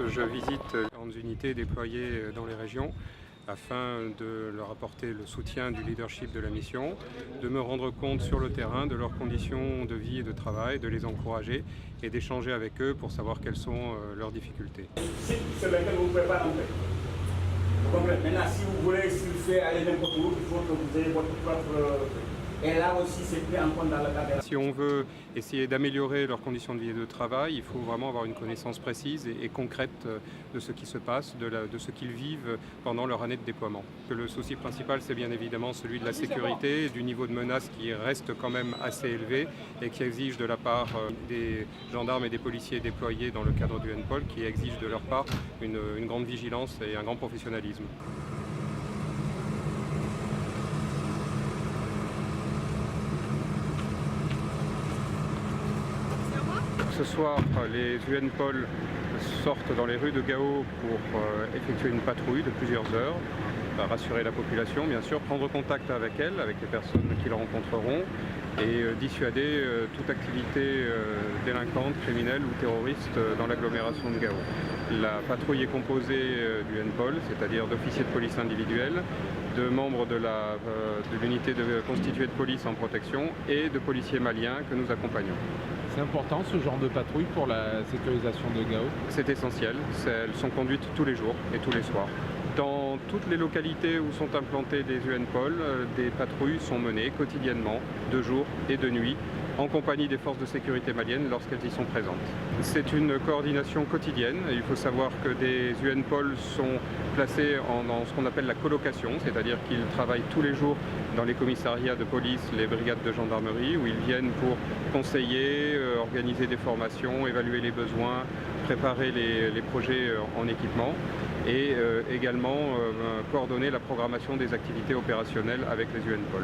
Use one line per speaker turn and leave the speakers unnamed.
je visite différentes unités déployées dans les régions afin de leur apporter le soutien du leadership de la mission, de me rendre compte sur le terrain de leurs conditions de vie et de travail, de les encourager et d'échanger avec eux pour savoir quelles sont leurs difficultés.
C'est lequel vous ne pouvez pas rentrer. Vous comprenez? Maintenant, si vous voulez faire aller n'importe où, il faut que vous ayez votre propre... Et là aussi, c'est pris en compte dans le cadre.
Si on veut essayer d'améliorer leurs conditions de vie et de travail, il faut vraiment avoir une connaissance précise et concrète de ce qui se passe, de ce qu'ils vivent pendant leur année de déploiement. Le souci principal, c'est bien évidemment celui de la sécurité, du niveau de menace qui reste quand même assez élevé et qui exige de la part des gendarmes et des policiers déployés dans le cadre du NPOL, qui exige de leur part une grande vigilance et un grand professionnalisme. Ce soir, les UNPOL sortent dans les rues de Gao pour effectuer une patrouille de plusieurs heures, rassurer la population bien sûr, prendre contact avec elle, avec les personnes qu'ils rencontreront et dissuader toute activité délinquante, criminelle ou terroriste dans l'agglomération de Gao. La patrouille est composée du NPOL, c'est-à-dire d'officiers de police individuels, de membres de l'unité constituée de police en protection et de policiers maliens que nous accompagnons.
C'est important ce genre de patrouille pour la sécurisation de Gao? C'est
essentiel, elles sont conduites tous les jours et tous les soirs. Dans toutes les localités où sont implantés des UNPOL, des patrouilles sont menées quotidiennement, de jour et de nuit, en compagnie des forces de sécurité maliennes lorsqu'elles y sont présentes. C'est une coordination quotidienne. Il faut savoir que des UNPOL sont placés dans ce qu'on appelle la colocation, c'est-à-dire qu'ils travaillent tous les jours dans les commissariats de police, les brigades de gendarmerie, où ils viennent pour conseiller, organiser des formations, évaluer les besoins, préparer les projets en équipement et également coordonner la programmation des activités opérationnelles avec les UNPOL.